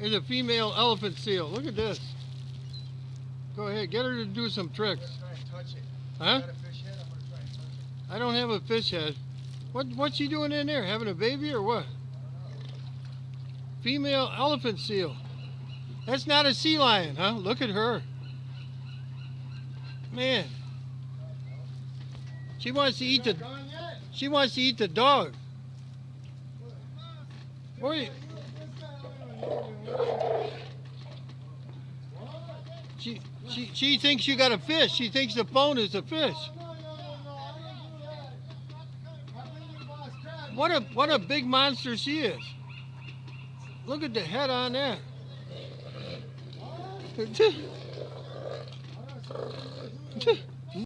is a female elephant seal. Look at this. Go ahead, get her to do some tricks. I'm gonna try and touch it. Huh? Got a fish head, I'm gonna try and touch it. I don't have a fish head. What's she doing in there? Having a baby or what? Female elephant seal. That's not a sea lion, huh? Look at her. Man. She wants to eat the dog. Boy. She thinks you got a fish. She thinks the phone is a fish. What a big monster she is. Look at the head on that.